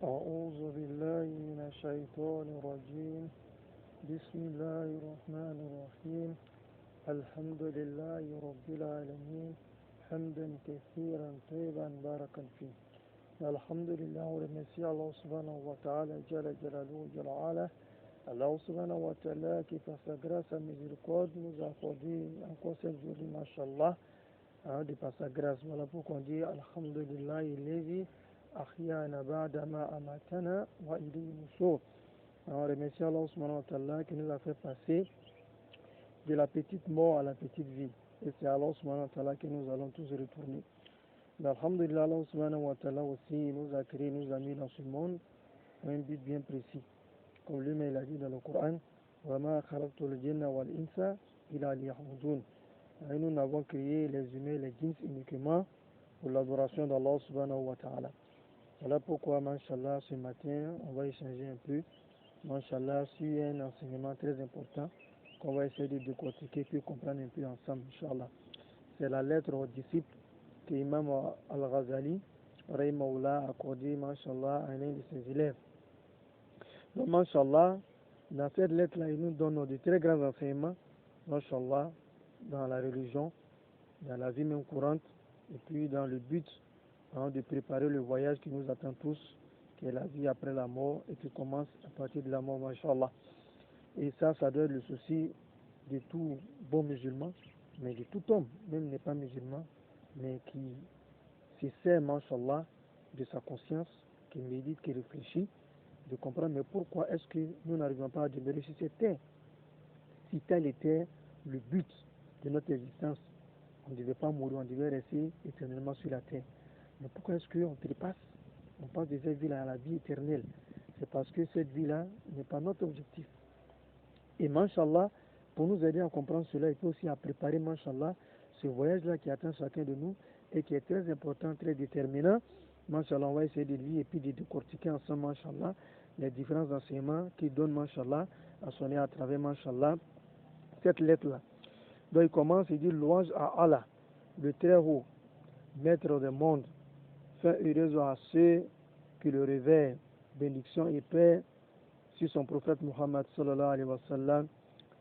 أعوذ بالله من الشيطان الرجيم بسم الله الرحمن الرحيم الحمد لله رب العالمين حمدا كثيرا طيبا باركا فيه الحمد لله ورمسي الله سبحانه وتعالى جل جلاله جل وعلا Allah subhanahu wa ta'ala qui par sa grâce et miséricorde nous a accordé encore cette journée, mashallah, de par sa grâce. Voilà pourquoi on dit Alhamdulillah ilayhi ahyana ba'da ma amatana wa ilayhi nushur. On remercie Allah subhanahu wa ta'ala qui nous a fait passer de la petite mort à la petite vie. Et c'est Allah subhanahu wa ta'ala que nous allons tous retourner. Mais alhamdulillah, Allah subhanahu wa ta'ala aussi nous a créé, nous a mis dans ce monde un but bien précis. Comme lui-même l'a dit dans le Coran, وَمَا خَلَقْتُ الْجِنَّ وَالْإِنسَ إِلَّا لِيَعْبُدُونَ. Et nous n'avons créé les humains et les djinns uniquement pour l'adoration d'Allah subhanahu wa ta'ala. Voilà pourquoi, mashallah, ce matin, on va échanger un peu, mashallah, sur un enseignement très important qu'on va essayer de décortiquer puis comprendre un peu ensemble, inshallah. C'est la lettre aux disciples que Imam Al-Ghazali, Rahimahullah, a accordé, mashallah, à un de ses élèves. Donc, mashallah, dans cette lettre-là, il nous donne de très grands enseignements, mashallah, dans la religion, dans la vie même courante, et puis dans le but de préparer le voyage qui nous attend tous, qui est la vie après la mort, et qui commence à partir de la mort, mashallah. Et ça doit être le souci de tout bon musulman, mais de tout homme, même n'est pas musulman, mais qui se sert, mashallah, de sa conscience, qui médite, qui réfléchit, de comprendre, mais pourquoi est-ce que nous n'arrivons pas à demeurer sur cette terre? Si tel était le but de notre existence, on ne devait pas mourir, on devait rester éternellement sur la terre. Mais pourquoi est-ce qu'on trépasse? On passe de cette vie-là à la vie éternelle. C'est parce que cette vie-là n'est pas notre objectif. Et mashallah, pour nous aider à comprendre cela, il faut aussi à préparer, mashallah, ce voyage-là qui attend chacun de nous et qui est très important, très déterminant. Mashallah, on va essayer de lire et puis de décortiquer ensemble, mashallah, les différents enseignements qui donnent, mashallah, à sonner à travers, mashallah, cette lettre-là. Donc il commence, il dit louange à Allah, le très haut, maître des mondes, fin heureuse à ceux qui le révèrent, bénédiction et paix sur son prophète Muhammad sallallahu alayhi wa sallam,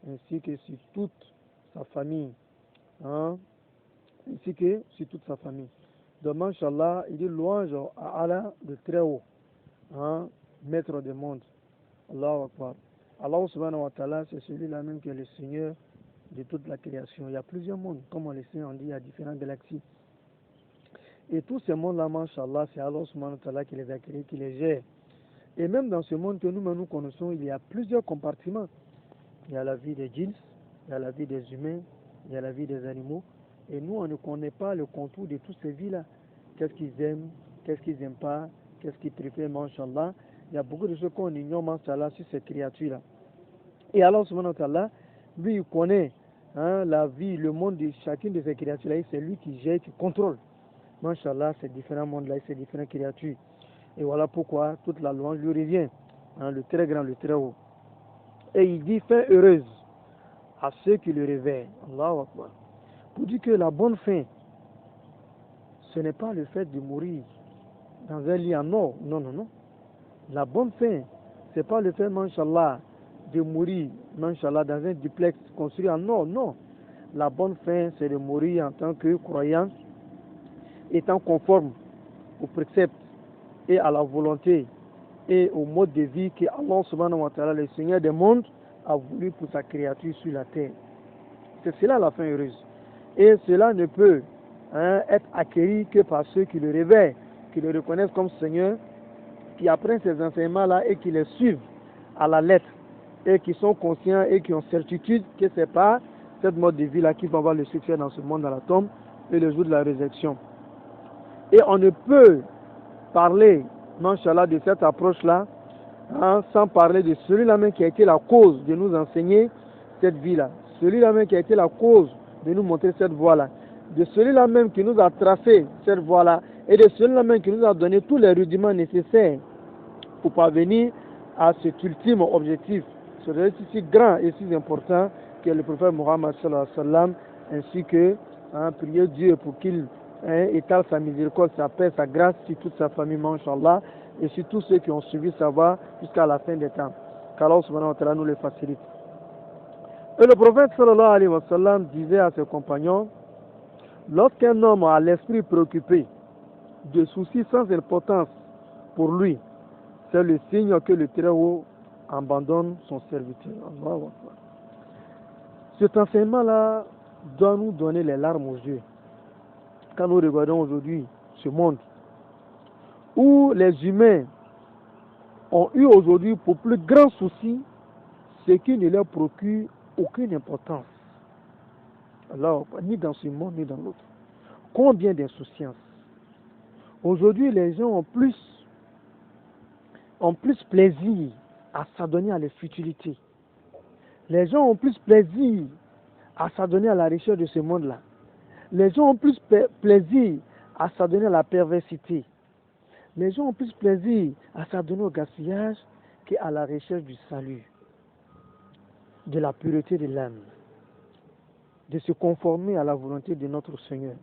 ainsi que sur toute sa famille, ainsi que sur toute sa famille. Donc, mashallah, il dit louange à Allah, le très haut, maître des mondes. Allahu Akbar. Allah subhanahu wa ta'ala, c'est celui-là même qui est le Seigneur de toute la création. Il y a plusieurs mondes, comme on le sait, on dit, il y a différentes galaxies. Et tous ces mondes-là, mashallah, c'est Allah subhanahu wa ta'ala qui les a créés, qui les gère. Et même dans ce monde que nous connaissons, il y a plusieurs compartiments. Il y a la vie des djinns, il y a la vie des humains, il y a la vie des animaux. Et nous, on ne connaît pas le contour de toutes ces vies-là. Qu'est-ce qu'ils aiment, qu'est-ce qu'ils n'aiment pas, qu'est-ce qu'ils préfèrent, mashallah. Il y a beaucoup de choses qu'on ignore, mashallah, sur ces créatures-là. Et Allah subhanahu wa ta'ala, lui, il connaît la vie, le monde de chacune de ces créatures-là. Et c'est lui qui gère, qui contrôle, mashallah, ces différents mondes-là et ces différentes créatures. Et voilà pourquoi toute la louange lui revient, le très grand, le très haut. Et il dit fin heureuse à ceux qui le réveillent. Allahu Akbar. Pour dire que la bonne fin, ce n'est pas le fait de mourir dans un lit en or. Non, non, non. La bonne fin, ce n'est pas le fait, mashallah, de mourir, mashallah, dans un duplex construit en or. Non. La bonne fin, c'est de mourir en tant que croyant, étant conforme aux préceptes et à la volonté et au mode de vie que Allah subhanahu wa ta'ala, le Seigneur des mondes, a voulu pour sa créature sur la terre. C'est cela la fin heureuse. Et cela ne peut être acquis que par ceux qui le réveillent, qui le reconnaissent comme Seigneur, qui apprennent ces enseignements-là et qui les suivent à la lettre, et qui sont conscients et qui ont certitude que ce n'est pas cette mode de vie-là qui va avoir le succès dans ce monde, dans la tombe, et le jour de la résurrection. Et on ne peut parler, mashallah, de cette approche-là, sans parler de celui-là même qui a été la cause de nous enseigner cette vie-là, celui-là même qui a été la cause de nous montrer cette voie-là, de celui-là même qui nous a tracé cette voie-là, et de celui-là même qui nous a donné tous les rudiments nécessaires pour parvenir à cet ultime objectif, ce objectif si grand et si important que le prophète Muhammad sallallahu alayhi wa sallam, ainsi que prier Dieu pour qu'il étale sa miséricorde, sa paix, sa grâce sur toute sa famille, mashallah, et surtout ceux qui ont suivi sa voie jusqu'à la fin des temps. Qu'Allah subhanahu wa ta'ala nous les facilite. Et le prophète sallallahu alayhi wa sallam disait à ses compagnons, lorsqu'un homme a l'esprit préoccupé de soucis sans importance pour lui, c'est le signe que le Très-Haut abandonne son serviteur. Allahu Akbar. Cet enseignement-là doit nous donner les larmes aux yeux. Quand nous regardons aujourd'hui ce monde où les humains ont eu aujourd'hui pour plus grand souci ce qui ne leur procure aucune importance. Alors, ni dans ce monde, ni dans l'autre. Combien d'insouciance. Aujourd'hui, les gens ont plus plaisir à s'adonner à les futilités. Les gens ont plus plaisir à s'adonner à la recherche de ce monde-là. Les gens ont plus plaisir à s'adonner à la perversité. Les gens ont plus plaisir à s'adonner au gaspillage qu'à la recherche du salut, de la pureté de l'âme, de se conformer à la volonté de notre Seigneur.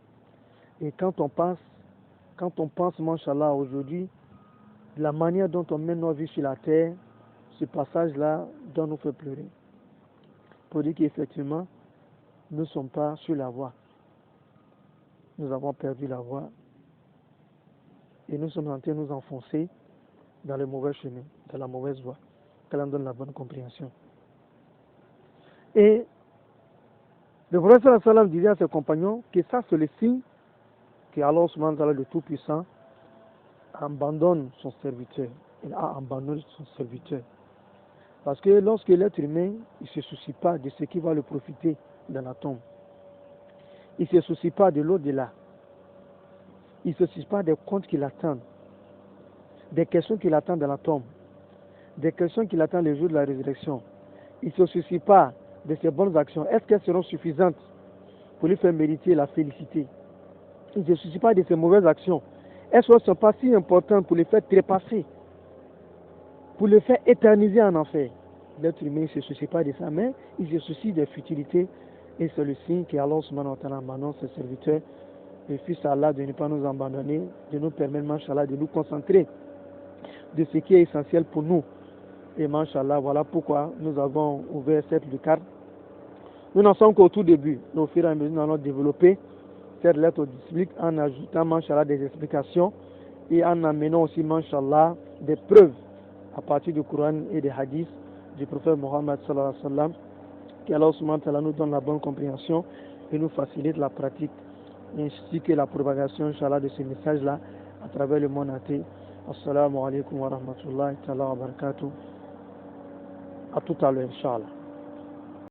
Et quand on pense, Masha'Allah, aujourd'hui, de la manière dont on mène nos vies sur la terre, ce passage-là doit nous faire pleurer. Pour dire qu'effectivement, nous ne sommes pas sur la voie. Nous avons perdu la voie et nous sommes en train de nous enfoncer dans le mauvais chemin, dans la mauvaise voie. Qu'elle en donne la bonne compréhension. Et le prophète sallallahu alayhi wa sallam disait à ses compagnons que ça c'est le signe que Allah subhanahu wa ta'ala, le Tout-Puissant, abandonne son serviteur. Il a abandonné son serviteur. Parce que lorsque l'être humain, il ne se soucie pas de ce qui va le profiter dans la tombe. Il ne se soucie pas de l'au-delà. Il ne se soucie pas des comptes qui l'attendent. Des questions qui l'attendent dans la tombe. Des questions qui l'attendent le jour de la résurrection. Il ne se soucie pas de ses bonnes actions. Est-ce qu'elles seront suffisantes pour lui faire mériter la félicité? Il ne se soucie pas de ses mauvaises actions. Est-ce qu'elles ne sont pas si importantes pour les faire trépasser, pour les faire éterniser en enfer? L'être humain ne se soucie pas de ça, mais il se soucie des futilités. Et c'est le signe qu'Allah subhanahu wa ta'ala abandonne ses serviteurs. Et fils Allah de ne pas nous abandonner, de nous permettre, Masha'Allah, de nous concentrer de ce qui est essentiel pour nous. Et Masha'Allah, voilà pourquoi nous avons ouvert cette lucarne. Nous n'en sommes qu'au tout début. Au fur et à mesure, nous allons développer cette lettre au disciple en ajoutant, Masha'Allah, des explications et en amenant aussi, Masha'Allah, des preuves à partir du Coran et des hadiths du prophète Mohammed sallallahu alayhi wa sallam. Qu'Allah subhanahu wa ta'ala nous donne la bonne compréhension et nous facilite la pratique ainsi que la propagation, Inch'Allah, de ce message-là à travers le monde entier. Assalamu alaikum wa rahmatullahi wa barakatuh. À tout à l'heure, Inch'Allah.